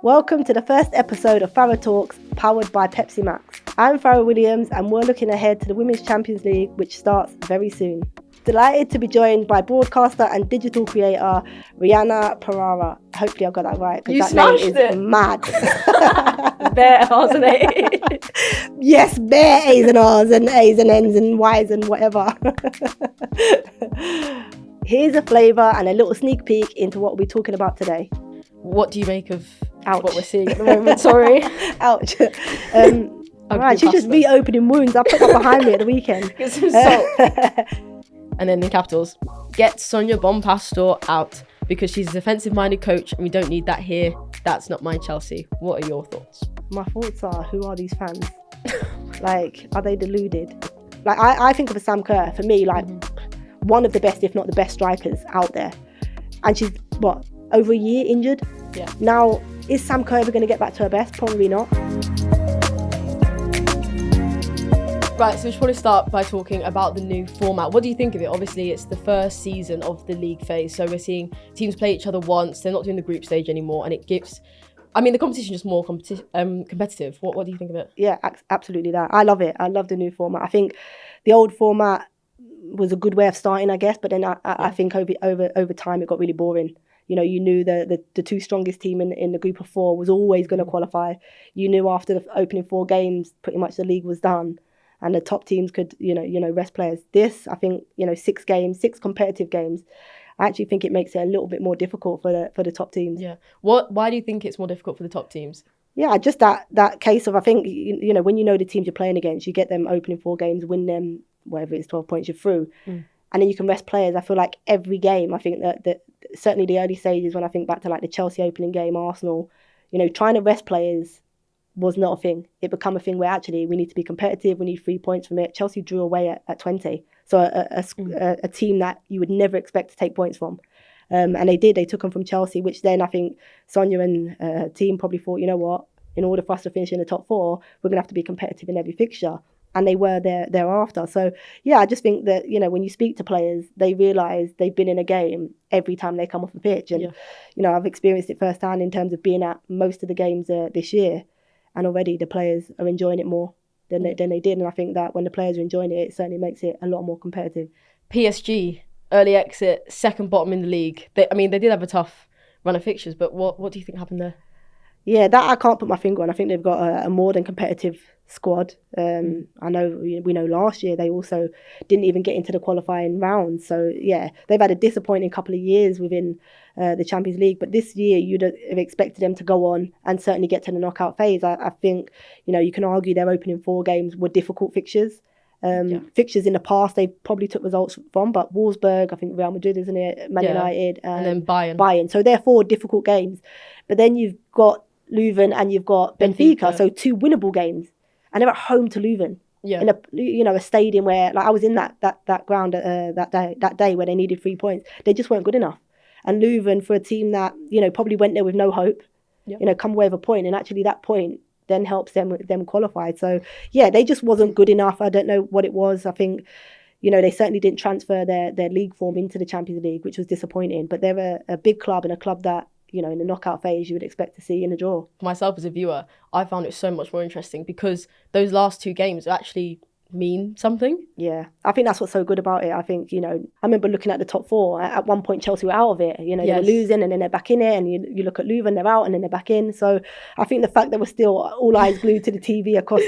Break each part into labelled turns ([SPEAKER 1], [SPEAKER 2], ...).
[SPEAKER 1] Welcome to the first episode of Fara Talks, powered by Pepsi Max. I'm Fara Williams and we're looking ahead to the Women's Champions League, which starts very soon. Delighted to be joined by broadcaster and digital creator Ryhanna Parara. Hopefully I got that right, because that name is mad.
[SPEAKER 2] Bare R's and A's.
[SPEAKER 1] Yes, bare A's and R's and A's and N's and Y's and whatever. Here's a flavour and a little sneak peek into what we'll be talking about today.
[SPEAKER 2] What do you make of
[SPEAKER 1] Ouch.
[SPEAKER 2] what we're seeing at the moment? Sorry.
[SPEAKER 1] Ouch. Right, she's just reopening wounds. I put that behind me at the weekend.
[SPEAKER 2] Get some salt. And then in capitals, get Sonia Bompastor out, because she's a defensive-minded coach and we don't need that here. That's not my Chelsea. What are your thoughts?
[SPEAKER 1] My thoughts are, who are these fans? Like, are they deluded? Like, I think of a Sam Kerr, for me, like, one of the best, if not the best strikers out there. And she's, over a year injured?
[SPEAKER 2] Yeah.
[SPEAKER 1] Now, is Sam Kerr ever going to get back to her best? Probably not.
[SPEAKER 2] Right, so we should probably start by talking about the new format. What do you think of it? Obviously, it's the first season of the league phase, so we're seeing teams play each other once. They're not doing the group stage anymore, and it gives... the competition is more competitive. What do you think of it?
[SPEAKER 1] Yeah, absolutely that. I love it. I love the new format. I think the old format was a good way of starting, I guess, but then I think over time it got really boring. You know, you knew the two strongest team in the group of four was always going to qualify. You knew after the opening 4 games, pretty much the league was done. And the top teams could, rest players. This, I think, 6 competitive games. I actually think it makes it a little bit more difficult for the top teams.
[SPEAKER 2] Yeah. Why do you think it's more difficult for the top teams?
[SPEAKER 1] Yeah, just that case of, I think, when you know the teams you're playing against, you get them opening 4 games, win them, whatever it's 12 points, you're through. And then you can rest players. I feel like every game, I think that certainly the early stages, when I think back to like the Chelsea opening game, Arsenal, trying to rest players was not a thing. It became a thing where actually we need to be competitive. We need 3 points from it. Chelsea drew away at 20. So a team that you would never expect to take points from. And they did. They took them from Chelsea, which then I think Sonia and her team probably thought, you know what, in order for us to finish in the top 4, we're going to have to be competitive in every fixture. And they were thereafter. So, yeah, I just think that, when you speak to players, they realise they've been in a game every time they come off the pitch. And, I've experienced it firsthand in terms of being at most of the games this year. And already the players are enjoying it more than they did. And I think that when the players are enjoying it, it certainly makes it a lot more competitive.
[SPEAKER 2] PSG, early exit, second bottom in the league. They did have a tough run of fixtures, but what do you think happened there?
[SPEAKER 1] Yeah, that I can't put my finger on. I think they've got a more than competitive squad. I know we know last year they also didn't even get into the qualifying round. So yeah, they've had a disappointing couple of years within the Champions League. But this year you'd have expected them to go on and certainly get to the knockout phase. I think you can argue their opening 4 games were difficult fixtures. Fixtures in the past they probably took results from, but Wolfsburg, I think Real Madrid, isn't it? Man United,
[SPEAKER 2] and then Bayern.
[SPEAKER 1] So they're 4 difficult games. But then you've got Leuven and you've got Benfica, so 2 winnable games, and they're at home to Leuven in a stadium where, like, I was in that ground that day where they needed 3 points. They just weren't good enough, and Leuven, for a team that probably went there with no hope, come away with a point, and actually that point then helps them qualify. So yeah, they just wasn't good enough. I don't know what it was. I think they certainly didn't transfer their league form into the Champions League, which was disappointing. But they're a big club, and a club that in the knockout phase you would expect to see in a draw.
[SPEAKER 2] For myself as a viewer, I found it so much more interesting because those last 2 games actually mean something.
[SPEAKER 1] Yeah, I think that's what's so good about it. I think, I remember looking at the top 4. At one point, Chelsea were out of it. They were losing and then they're back in it. And you look at Leuven, they're out and then they're back in. So I think the fact that we're still all eyes glued to the TV across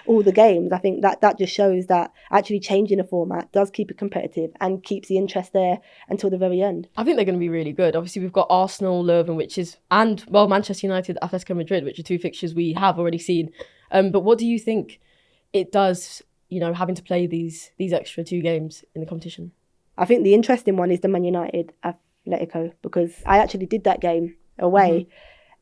[SPEAKER 1] all the games, I think that just shows that actually changing the format does keep it competitive and keeps the interest there until the very end.
[SPEAKER 2] I think they're going to be really good. Obviously, we've got Arsenal, Leuven, and Manchester United, Atletico Madrid, which are 2 fixtures we have already seen. But what do you think it does, having to play these extra 2 games in the competition?
[SPEAKER 1] I think the interesting one is the Man United Atletico, because I actually did that game away.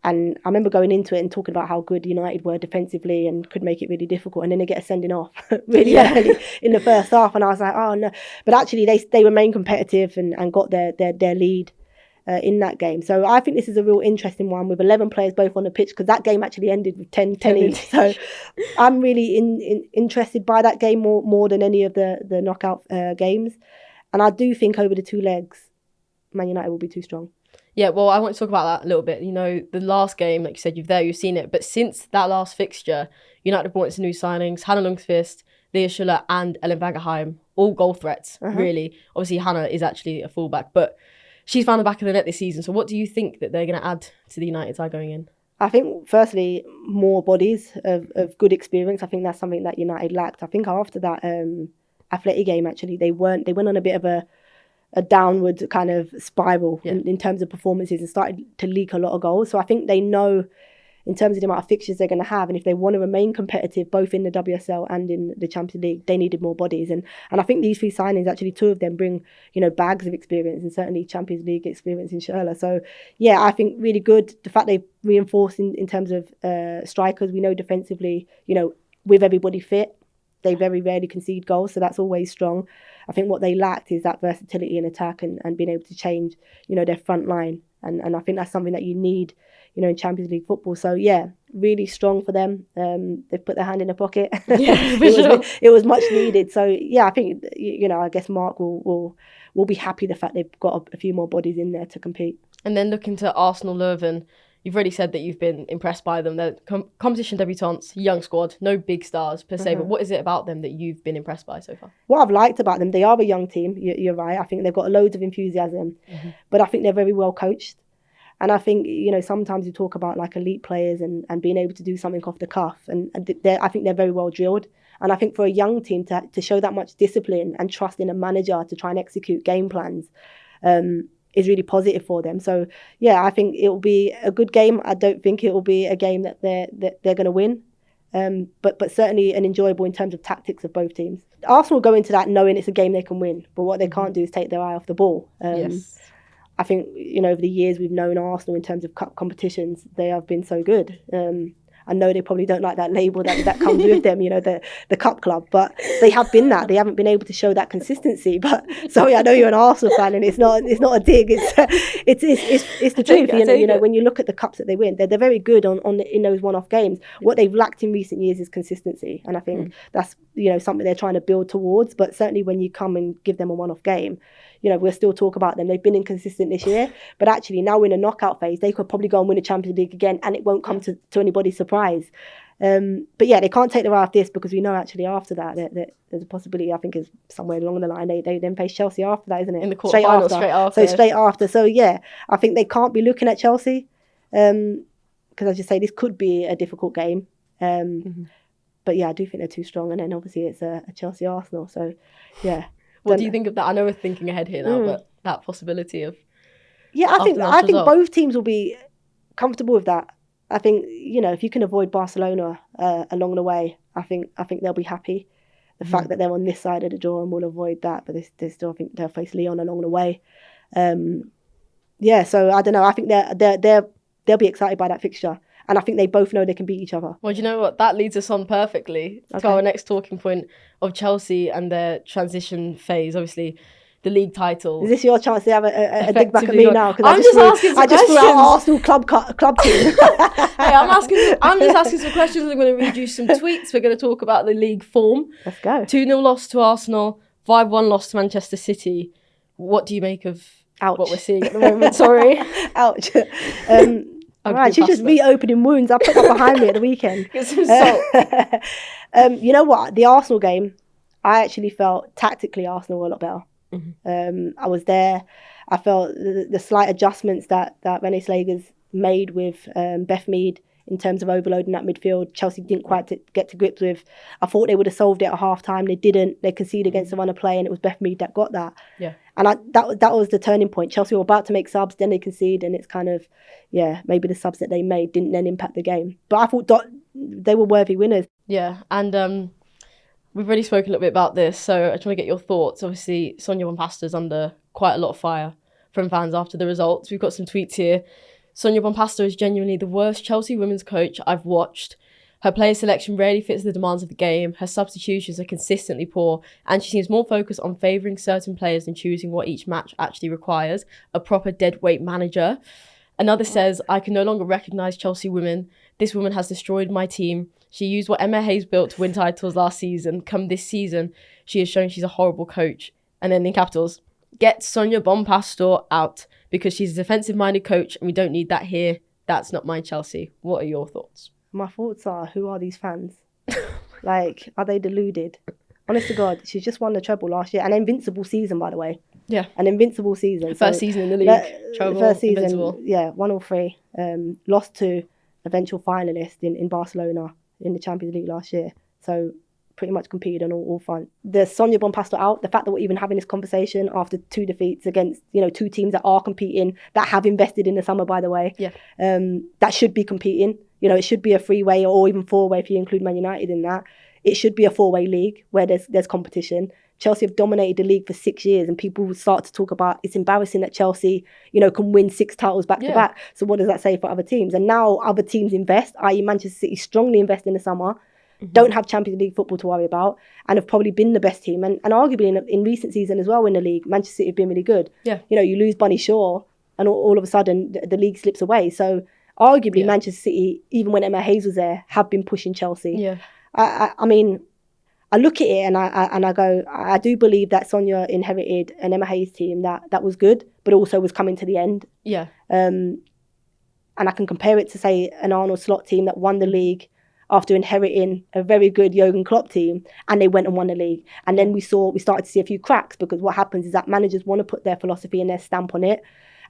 [SPEAKER 1] And I remember going into it and talking about how good United were defensively and could make it really difficult. And then they get a sending off really early in the first half. And I was like, oh no. But actually they remained competitive and got their lead in that game. So I think this is a real interesting one with 11 players both on the pitch, because that game actually ended with 10 each. So I'm really interested by that game more than any of the knockout games. And I do think over the 2 legs, Man United will be too strong.
[SPEAKER 2] Yeah, well, I want to talk about that a little bit. You know, the last game, like you said, you've seen it. But since that last fixture, United have brought in some new signings. Hannah Lundqvist, Leah Schuller and Ellen Vangerheim, all goal threats, really. Obviously, Hannah is actually a fullback, but she's found the back of the net this season. So what do you think that they're going to add to the United side going in?
[SPEAKER 1] I think, firstly, more bodies of good experience. I think that's something that United lacked. I think after that Atleti game, actually, they went on a bit of a downward kind of spiral in terms of performances and started to leak a lot of goals. So I think they know, in terms of the amount of fixtures they're going to have, and if they want to remain competitive both in the WSL and in the Champions League, they needed more bodies. And I think these 3 signings, actually 2 of them bring, bags of experience, and certainly Champions League experience in Sherla. So yeah, I think really good. The fact they've reinforced in terms of strikers. We know defensively, with everybody fit, they very rarely concede goals, so that's always strong. I think what they lacked is that versatility in attack and being able to change, their front line. And I think that's something that you need, in Champions League football. So yeah, really strong for them. They've put their hand in the pocket.
[SPEAKER 2] Yeah,
[SPEAKER 1] it was much needed. So yeah, I think, I guess Mark will be happy the fact they've got a few more bodies in there to compete.
[SPEAKER 2] And then looking to Arsenal Leuven, you've already said that you've been impressed by them. They're competition debutantes, young squad, no big stars per se, but what is it about them that you've been impressed by so far?
[SPEAKER 1] What I've liked about them, they are a young team, you're right. I think they've got loads of enthusiasm, but I think they're very well coached. And I think, sometimes you talk about like elite players and being able to do something off the cuff. And I think they're very well drilled. And I think for a young team to show that much discipline and trust in a manager to try and execute game plans is really positive for them. So, yeah, I think it will be a good game. I don't think it will be a game that they're going to win. But certainly an enjoyable in terms of tactics of both teams. Arsenal go into that knowing it's a game they can win. But what they can't do is take their eye off the ball.
[SPEAKER 2] Yes.
[SPEAKER 1] I think, over the years we've known Arsenal in terms of cup competitions, they have been so good. I know they probably don't like that label that comes with them, the cup club, but they have been that. They haven't been able to show that consistency. But sorry, I know you're an Arsenal fan, and it's not a dig. It's the truth. When you look at the cups that they win, they're very good in those one-off games. What they've lacked in recent years is consistency, and I think that's something they're trying to build towards. But certainly when you come and give them a one-off game, we'll still talk about them. They've been inconsistent this year, but actually now we're in a knockout phase. They could probably go and win the Champions League again, and it won't come to anybody's surprise. But yeah, they can't take their eye off this, because we know actually after that there's a possibility, I think, is somewhere along the line. They then face Chelsea after that, isn't it?
[SPEAKER 2] In the quarterfinals, straight after.
[SPEAKER 1] So straight after. So yeah, I think they can't be looking at Chelsea, because as you say, this could be a difficult game. But yeah, I do think they're too strong, and then obviously it's a Chelsea Arsenal. So yeah.
[SPEAKER 2] What do you think of that? I know we're thinking ahead here now, but that possibility of...
[SPEAKER 1] Yeah, I think both teams will be comfortable with that. I think, if you can avoid Barcelona along the way, I think they'll be happy. The fact that they're on this side of the draw and will avoid that, but they still think they'll face Lyon along the way. So I don't know. I think they'll be excited by that fixture. And I think they both know they can beat each other.
[SPEAKER 2] Well, do you know what? That leads us on perfectly to our next talking point of Chelsea and their transition phase. Obviously, the league title.
[SPEAKER 1] Is this your chance to have a dig back at me now?
[SPEAKER 2] I'm just asking some questions. I just threw out
[SPEAKER 1] Arsenal club team.
[SPEAKER 2] Hey, I'm just asking some questions. I'm going to read you some tweets. We're going to talk about the league form.
[SPEAKER 1] Let's go.
[SPEAKER 2] 2-0 loss to Arsenal, 5-1 loss to Manchester City. What do you make of what we're seeing at the moment? Sorry.
[SPEAKER 1] Ouch. All right, she's just reopening wounds. I put that behind me at the weekend.
[SPEAKER 2] Get some salt.
[SPEAKER 1] You know what? The Arsenal game, I actually felt tactically Arsenal were a lot better. I was there. I felt the slight adjustments that Renée Slager's made with Beth Mead in terms of overloading that midfield, Chelsea didn't quite get to grips with. I thought they would have solved it at half time. They didn't. They conceded against the run of play, and it was Beth Mead that got that.
[SPEAKER 2] Yeah.
[SPEAKER 1] And that was the turning point. Chelsea were about to make subs, then they concede, and it's kind of, maybe the subs that they made didn't then impact the game. But I thought they were worthy winners.
[SPEAKER 2] Yeah, and we've already spoken a little bit about this, so I just want to get your thoughts. Obviously, Sonia Bompastor's under quite a lot of fire from fans after the results. We've got some tweets here. Sonia Bompastor is genuinely the worst Chelsea women's coach I've watched. Her player selection rarely fits the demands of the game. Her substitutions are consistently poor, and she seems more focused on favouring certain players than choosing what each match actually requires. A proper deadweight manager. Another says, I can no longer recognise Chelsea women. This woman has destroyed my team. She used what Emma Hayes built to win titles last season. Come this season, she has shown she's a horrible coach. And then in capitals, Get Sonia Bompastor out because she's a defensive-minded coach and we don't need that here. That's not my Chelsea. What are your thoughts?
[SPEAKER 1] My thoughts are, who are these fans? Like, are they deluded? Honest to God, she's just won the treble last year. An invincible season, by the way.
[SPEAKER 2] Yeah.
[SPEAKER 1] An invincible season.
[SPEAKER 2] First season in the league. Treble,
[SPEAKER 1] first season,
[SPEAKER 2] invincible.
[SPEAKER 1] yeah, 1 or 3. Lost to eventual finalist in Barcelona in the Champions League last year. So pretty much competed on all fronts. The Sonia Bompastor out, the fact that we're even having this conversation after 2 defeats against, 2 teams that are competing, that have invested in the summer, by the way.
[SPEAKER 2] Yeah.
[SPEAKER 1] That should be competing. It should be a 3-way or even 4-way if you include Man United in that. It should be a 4-way league where there's competition. Chelsea have dominated the league for 6 years, and people will start to talk about it's embarrassing that Chelsea, can win 6 titles back to back. So what does that say for other teams? And now other teams invest, i.e. Manchester City strongly invest in the summer, don't have Champions League football to worry about, and have probably been the best team. And arguably in recent season as well in the league, Manchester City have been really good.
[SPEAKER 2] Yeah.
[SPEAKER 1] You lose Bunny Shaw, and all of a sudden the league slips away. So arguably Manchester City, even when Emma Hayes was there, have been pushing Chelsea.
[SPEAKER 2] Yeah.
[SPEAKER 1] I mean, I look at it and I go, I do believe that Sonia inherited an Emma Hayes team that was good, but also was coming to the end.
[SPEAKER 2] Yeah.
[SPEAKER 1] And I can compare it to, say, an Arnold Slot team that won the league after inheriting a very good Jurgen Klopp team, and they went and won the league. And then we started to see a few cracks, because what happens is that managers want to put their philosophy and their stamp on it,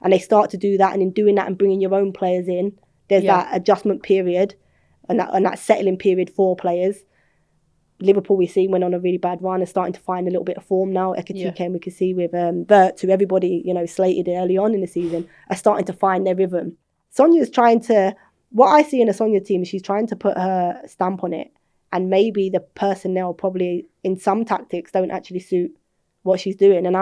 [SPEAKER 1] and they start to do that. And in doing that and bringing your own players in, there's that adjustment period and that settling period for players. Liverpool, we see, went on a really bad run and starting to find a little bit of form now. Ekatike, we can see with Wirtz, who everybody slated early on in the season, are starting to find their rhythm. Sonia's trying to, what I see in a Sonia team is she's trying to put her stamp on it, and maybe the personnel probably in some tactics don't actually suit what she's doing. And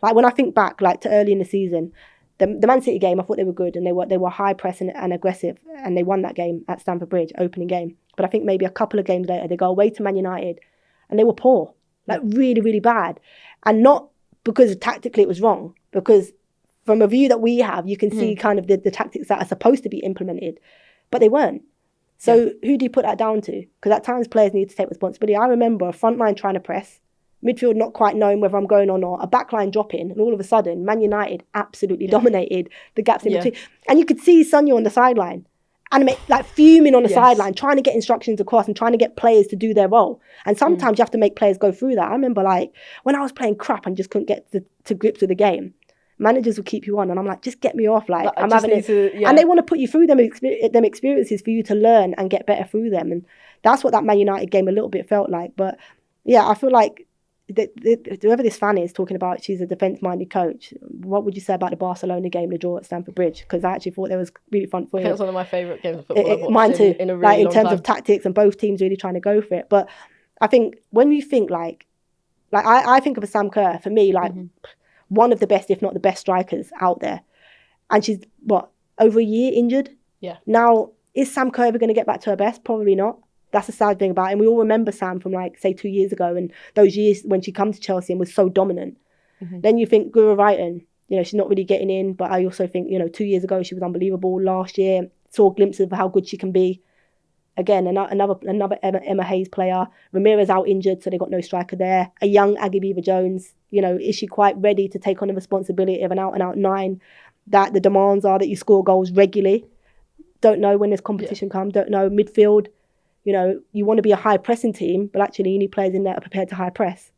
[SPEAKER 1] like, when I think back like to early in the season, the Man City game, I thought they were good, and they were high press and aggressive, and they won that game at Stamford Bridge, opening game. But I think maybe a couple of games later, they go away to Man United, and they were poor, like really, really bad. And not because tactically it was wrong, because from a view that we have, you can see kind of the tactics that are supposed to be implemented, but they weren't. So who do you put that down to? Because at times players need to take responsibility. I remember a front line trying to press, midfield not quite knowing whether I'm going or not, a backline dropping, and all of a sudden Man United absolutely dominated the gaps in between. And you could see Sonia on the sideline, like fuming on the sideline, trying to get instructions across and trying to get players to do their role. And sometimes you have to make players go through that. I remember like when I was playing crap and just couldn't get to grips with the game, managers will keep you on, and I'm like, just get me off. Like I'm having it. And they want to put you through them experiences for you to learn and get better through them. And that's what that Man United game a little bit felt like. But yeah, I feel like whoever this fan is talking about, she's a defence-minded coach. What would you say about the Barcelona game, the draw at Stamford Bridge? Because I actually thought that was really fun for you.
[SPEAKER 2] It was one of my favourite games of football I've watched
[SPEAKER 1] mine too.
[SPEAKER 2] In a really long
[SPEAKER 1] in terms
[SPEAKER 2] time.
[SPEAKER 1] of tactics, and both teams really trying to go for it. But I think when you think like I think of a Sam Kerr, for me, like one of the best, if not the best strikers out there. And she's, over a year injured?
[SPEAKER 2] Yeah.
[SPEAKER 1] Now, is Sam Kerr ever going to get back to her best? Probably not. That's the sad thing about it. And we all remember Sam from, like, say, 2 years ago, and those years when she come to Chelsea and was so dominant. Then you think Guru Ryhanna, she's not really getting in. But I also think, 2 years ago, she was unbelievable. Last year, saw glimpses of how good she can be. Again, another Emma Hayes player. Ramirez out injured, so they got no striker there. A young Aggie Beaver-Jones. Is she quite ready to take on the responsibility of an out-and-out 9? That the demands are that you score goals regularly. Don't know when this competition comes. Don't know. Midfield, you want to be a high-pressing team, but actually you need players in there that are prepared to high-press.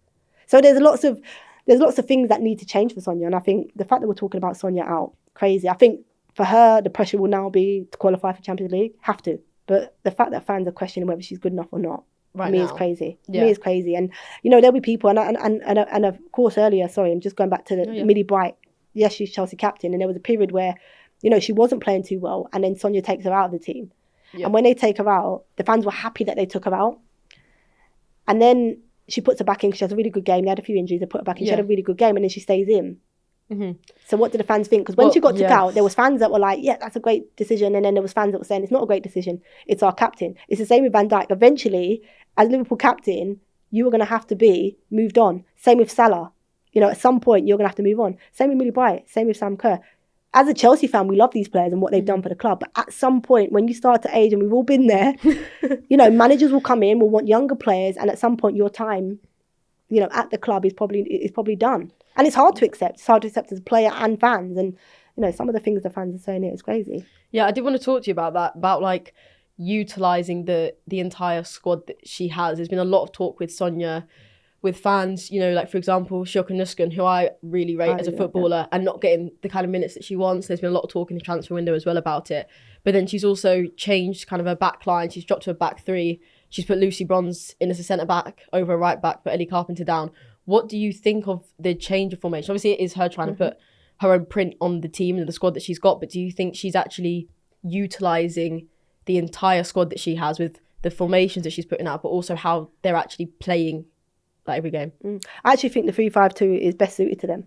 [SPEAKER 1] So there's lots of things that need to change for Sonia. And I think the fact that we're talking about Sonia out, crazy. I think for her, the pressure will now be to qualify for Champions League. Have to. But the fact that fans are questioning whether she's good enough or not, is crazy.
[SPEAKER 2] Yeah.
[SPEAKER 1] Me is crazy. And there'll be people, and of course earlier, sorry, I'm just going back to Millie Bright. Yes, she's Chelsea captain, and there was a period where she wasn't playing too well, and then Sonia takes her out of the team. And when they take her out, the fans were happy that they took her out, and then she puts her back in because she has a really good game. They had a few injuries, they put her back in. She had a really good game, and then she stays in. So what did the fans think? Because when she got took out, there was fans that were like, yeah, that's a great decision. And then there was fans that were saying, it's not a great decision. It's our captain. It's the same with Van Dijk. Eventually, as Liverpool captain, you were going to have to be moved on. Same with Salah. At some point, you're going to have to move on. Same with Millie Bright. Same with Sam Kerr. As a Chelsea fan, we love these players and what they've done for the club. But at some point, when you start to age, and we've all been there, managers will come in, will want younger players. And at some point, your time at the club is probably done. And it's hard to accept. It's hard to accept as a player and fans. And, some of the things the fans are saying here is crazy.
[SPEAKER 2] Yeah, I did want to talk to you about that, about like utilising the entire squad that she has. There's been a lot of talk with Sonia, with fans, like, for example, Shock and Nuskan, who I really rate as a footballer, and not getting the kind of minutes that she wants. There's been a lot of talk in the transfer window as well about it. But then she's also changed kind of her back line. She's dropped to a back three. She's put Lucy Bronze in as a centre-back over a right-back, put Ellie Carpenter down. What do you think of the change of formation? Obviously, it is her trying to put her own print on the team and the squad that she's got, but do you think she's actually utilising the entire squad that she has with the formations that she's putting out, but also how they're actually playing like every game?
[SPEAKER 1] I actually think the 3-5-2 is best suited to them.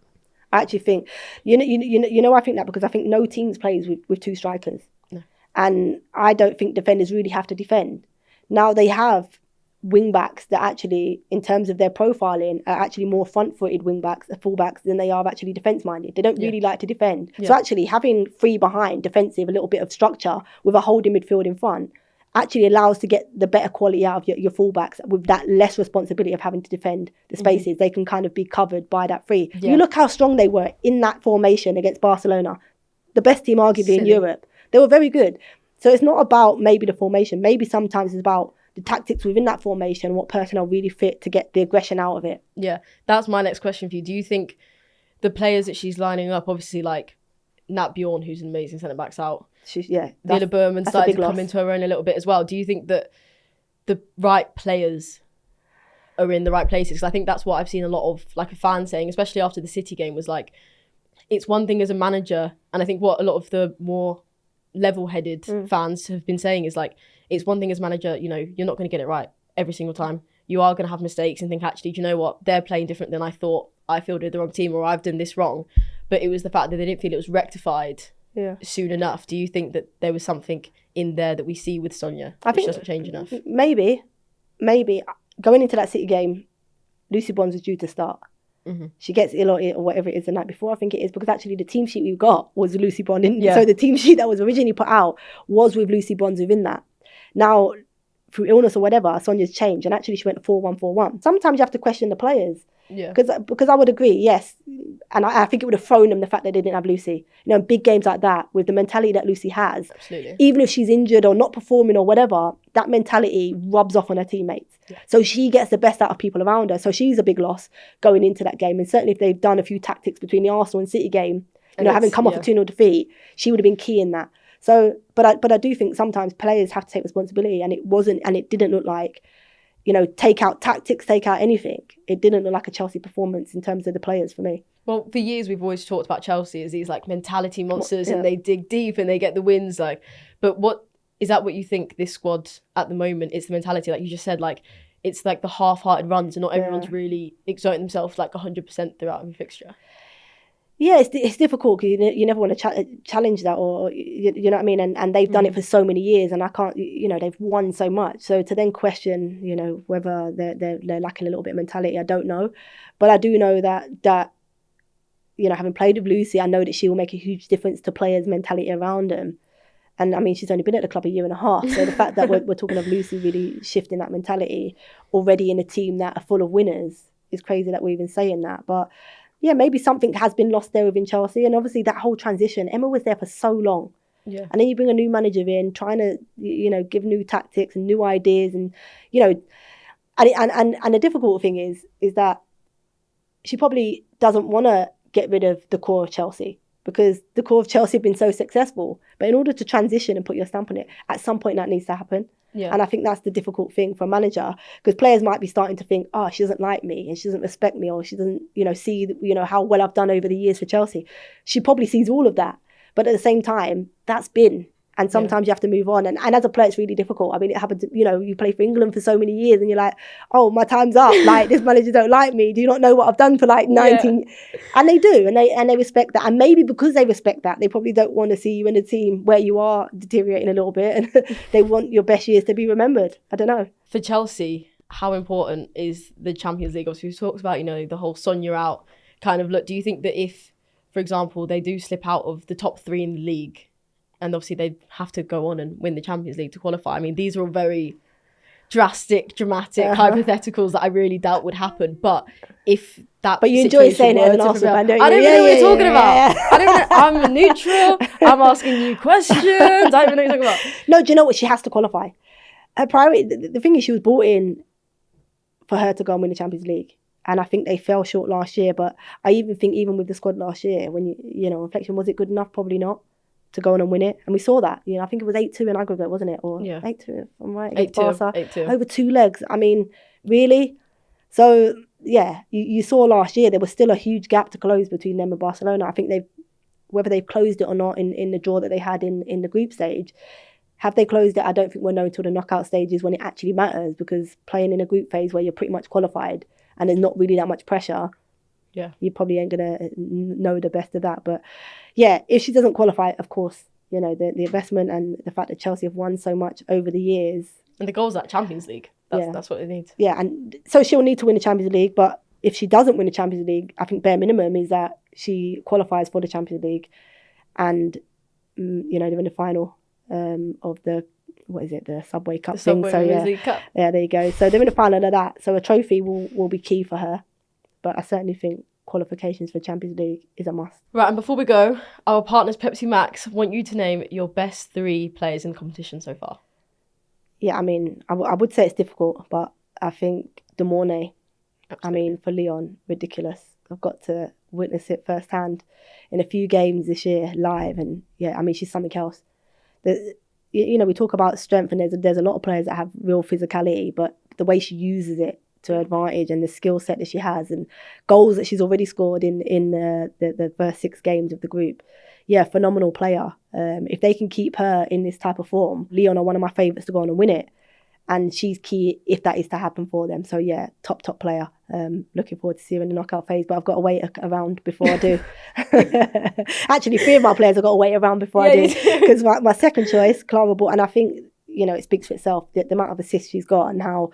[SPEAKER 1] I actually think, I think that because I think no teams plays with two strikers. No. And I don't think defenders really have to defend. Now they have wing backs that actually, in terms of their profiling, are actually more front-footed wing backs, full-backs, than they are actually defence-minded. They don't really like to defend. Yeah. So actually having three behind, defensive, a little bit of structure with a holding midfield in front, actually allows to get the better quality out of your fullbacks with that less responsibility of having to defend the spaces. They can kind of be covered by that three. Yeah. You look how strong they were in that formation against Barcelona, the best team arguably in Europe. They were very good. So it's not about maybe the formation. Maybe sometimes it's about the tactics within that formation, what personnel really fit to get the aggression out of it.
[SPEAKER 2] Yeah, that's my next question for you. Do you think the players that she's lining up, obviously like Nat Bjorn, who's an amazing centre-back's out, Villa Berman started to come into her own a little bit as well. Do you think that the right players are in the right places? Because I think that's what I've seen a lot of, like, a fan saying, especially after the City game, was like, it's one thing as a manager, and I think what a lot of the more level-headed fans have been saying is like, it's one thing as manager, you're not going to get it right every single time. You are going to have mistakes and think, actually, do you know what? They're playing different than I thought. I fielded the wrong team, or I've done this wrong. But it was the fact that they didn't feel it was rectified soon enough. Do you think that there was something in there that we see with Sonia which doesn't change enough?
[SPEAKER 1] Maybe. Going into that City game, Lucy Bronze was due to start. She gets ill or whatever it is the night before, I think it is, because actually the team sheet we got was Lucy Bronze. So the team sheet that was originally put out was with Lucy Bronze within that. Now, through illness or whatever, Sonia's changed, and actually she went 4-1-4-1. Sometimes you have to question the players. Yeah. Because I would agree, yes. And I think it would have thrown them the fact that they didn't have Lucy. In big games like that, with the mentality that Lucy has, absolutely, even if she's injured or not performing or whatever, that mentality rubs off on her teammates. Yeah. So she gets the best out of people around her. So she's a big loss going into that game. And certainly if they've done a few tactics between the Arsenal and City game, having come off a 2-0 defeat, she would have been key in that. So, but I do think sometimes players have to take responsibility, and it didn't look like, take out tactics, take out anything. It didn't look like a Chelsea performance in terms of the players for me.
[SPEAKER 2] Well, for years we've always talked about Chelsea as these like mentality monsters, and they dig deep and they get the wins. Like, but is that what you think this squad at the moment is? The mentality, like you just said, like it's like the half-hearted runs, and not everyone's really exerting themselves like 100% throughout every fixture.
[SPEAKER 1] Yeah, it's difficult because you never want to challenge that, or you know what I mean. And they've done it for so many years, and I can't. They've won so much. So to then question, whether they're lacking a little bit of mentality, I don't know. But I do know that having played with Lucy, I know that she will make a huge difference to players' mentality around them. And I mean, she's only been at the club a year and a half. So the fact that we're talking of Lucy really shifting that mentality already in a team that are full of winners is crazy that we're even saying that, but. Yeah, maybe something has been lost there within Chelsea. And obviously that whole transition, Emma was there for so long. Yeah. And then you bring a new manager in, trying to, give new tactics and new ideas. And, and the difficult thing is that she probably doesn't want to get rid of the core of Chelsea, because the core of Chelsea have been so successful. But in order to transition and put your stamp on it, at some point that needs to happen. Yeah. And I think that's the difficult thing for a manager, because players might be starting to think, she doesn't like me and she doesn't respect me, or she doesn't, see, how well I've done over the years for Chelsea. She probably sees all of that. But at the same time, that's been. And sometimes you have to move on. And as a player, it's really difficult. I mean, it happens, you play for England for so many years and you're like, oh, my time's up. Like, this manager don't like me. Do you not know what I've done for like 19? Yeah. And they do. And they respect that. And maybe because they respect that, they probably don't want to see you in a team where you are deteriorating a little bit. And they want your best years to be remembered. I don't know.
[SPEAKER 2] For Chelsea, how important is the Champions League? Obviously, we talked about, the whole Sonia out kind of look. Do you think that if, for example, they do slip out of the top 3 in the league, and obviously they have to go on and win the Champions League to qualify. I mean, these are all very dramatic hypotheticals that I really doubt would happen. But if that,
[SPEAKER 1] but you enjoy saying it as an Arsenal fan, don't you?
[SPEAKER 2] I don't even know what you're talking about. I don't know. I'm neutral. I'm asking you questions. I don't even know what you're talking about.
[SPEAKER 1] No, do you know what? She has to qualify. Her priority. The thing is, she was brought in for her to go and win the Champions League. And I think they fell short last year. But I even think even with the squad last year, when you know, reflection, was it good enough? Probably not, to go on and win it. And we saw that. You know, I think it was 8-2 in aggregate, wasn't it? Or 8-2, if I'm right, against Barca.
[SPEAKER 2] 8-2.
[SPEAKER 1] Over 2 legs. I mean, really? So, yeah, you saw last year there was still a huge gap to close between them and Barcelona. I think whether they've closed it or not in the draw that they had in the group stage, have they closed it? I don't think we'll know until the knockout stages when it actually matters, because playing in a group phase where you're pretty much qualified and there's not really that much pressure, you probably ain't going to know the best of that. But yeah, if she doesn't qualify, of course, you know, the investment and the fact that Chelsea have won so much over the years.
[SPEAKER 2] And the goal's at Champions League. That's what they need.
[SPEAKER 1] Yeah, and so she'll need to win the Champions League. But if she doesn't win the Champions League, I think bare minimum is that she qualifies for the Champions League, and you know, they're in the final of the the Subway Cup thing. So
[SPEAKER 2] League Cup.
[SPEAKER 1] Yeah, there you go. So they're in the final of that. So a trophy will be key for her. But I certainly think qualifications for Champions League is a must.
[SPEAKER 2] Right, and before we go, our partners Pepsi Max want you to name your best 3 players in the competition so far.
[SPEAKER 1] Yeah, I mean, I would say it's difficult, but I think De Mornay, I mean, for Lyon, ridiculous. I've got to witness it firsthand in a few games this year live, and yeah, I mean, she's something else. You know, we talk about strength, and there's a lot of players that have real physicality, but the way she uses it to her advantage and the skill set that she has and goals that she's already scored in the first 6 games of the group. Yeah, phenomenal player. If they can keep her in this type of form, Lyon are one of my favourites to go on and win it. And she's key if that is to happen for them. So yeah, top player. Looking forward to seeing her in the knockout phase, but I've got to wait around before I do. Actually, 3 of my players I've got to wait around before I do. Because my second choice, Clara Ball, and I think, you know, it speaks for itself, the amount of assists she's got and how,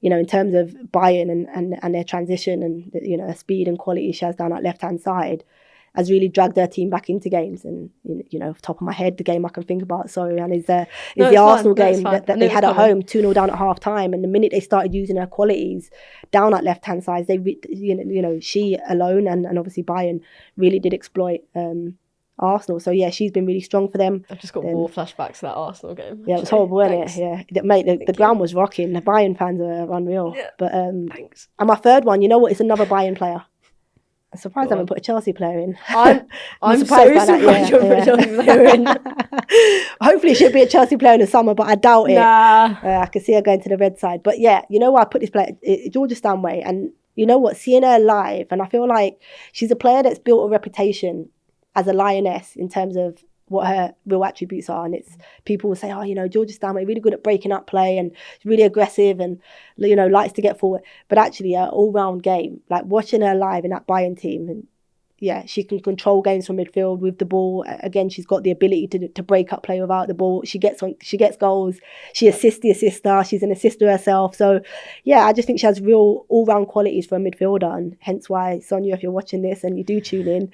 [SPEAKER 1] you know, in terms of Bayern and their transition and, you know, her speed and quality she has down that left-hand side has really dragged their team back into games. And, you know, off the top of my head, the game I can think about, sorry, and is the Arsenal game that they had at home, 2-0 down at half-time. And the minute they started using her qualities down that left-hand side, you know, she alone and obviously Bayern really did exploit Arsenal. So yeah, she's been really strong for them.
[SPEAKER 2] I've just got more flashbacks to that Arsenal game.
[SPEAKER 1] Yeah, it was horrible, wasn't it? Yeah, mate, the ground was rocking. The Bayern fans are unreal. Yeah. But
[SPEAKER 2] thanks.
[SPEAKER 1] And my third one, you know what? It's another Bayern player. I'm surprised I haven't put a Chelsea player in.
[SPEAKER 2] I'm surprised by that. You haven't put a Chelsea player in.
[SPEAKER 1] Hopefully she'll be a Chelsea player in the summer, but I doubt it. I can see her going to the red side. But yeah, you know what? I put this player, Georgia Stanway, and you know what? Seeing her live, and I feel like she's a player that's built a reputation as a lioness in terms of what her real attributes are. And it's people will say, oh, you know, Georgia Stanway really good at breaking up play and really aggressive and, you know, likes to get forward. But actually, her all-round game, like watching her live in that Bayern team, and yeah, she can control games from midfield with the ball. Again, she's got the ability to break up play without the ball. She gets goals. She assists the assister. She's an assister herself. So yeah, I just think she has real all-round qualities for a midfielder, and hence why, Sonia, if you're watching this and you do tune in,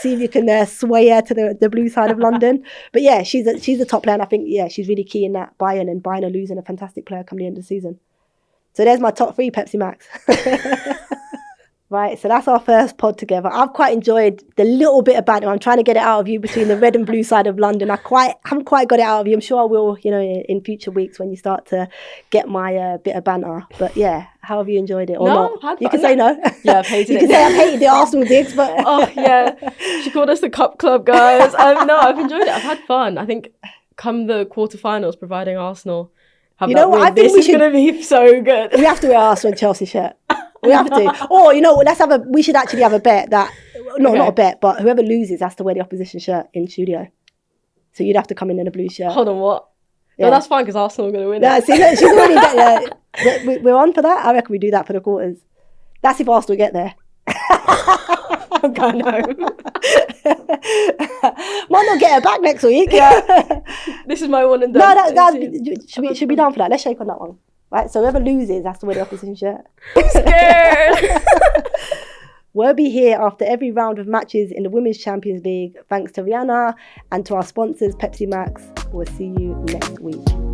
[SPEAKER 1] see if you can sway her to the blue side of London. But yeah, she's a top player, and I think she's really key in that Bayern, and Bayern are losing a fantastic player come the end of the season. So there's my top 3 Pepsi Max. Right, so that's our first pod together. I've quite enjoyed the little bit of banter. I'm trying to get it out of you between the red and blue side of London. I haven't quite got it out of you. I'm sure I will, you know, in future weeks when you start to get my bit of banter. But yeah, how have you enjoyed it or not? You can say no.
[SPEAKER 2] Yeah, I've hated it.
[SPEAKER 1] You can say I've hated the Arsenal digs, but...
[SPEAKER 2] Oh, yeah. She called us the Cup Club, guys. No, I've enjoyed it. I've had fun. I think come the quarterfinals, providing Arsenal have that win, this is going to be so good.
[SPEAKER 1] We have to wear Arsenal and Chelsea shirt. We have to. Or, you know, we should actually have a bet that, not a bet, but whoever loses has to wear the opposition shirt in studio. So you'd have to come in a blue shirt.
[SPEAKER 2] Hold on, what? Yeah. No, that's fine because Arsenal are going to win
[SPEAKER 1] it. See, she's already we're on for that. I reckon we do that for the quarters. That's if Arsenal get there.
[SPEAKER 2] I'm going home.
[SPEAKER 1] Might not get her back next week.
[SPEAKER 2] Yeah. This is my one and done.
[SPEAKER 1] No, should be down for that. Let's shake on that one. Right, so whoever loses has to wear the opposition shirt.
[SPEAKER 2] I'm scared.
[SPEAKER 1] We'll be here after every round of matches in the Women's Champions League. Thanks to Ryhanna and to our sponsors, Pepsi Max. We'll see you next week.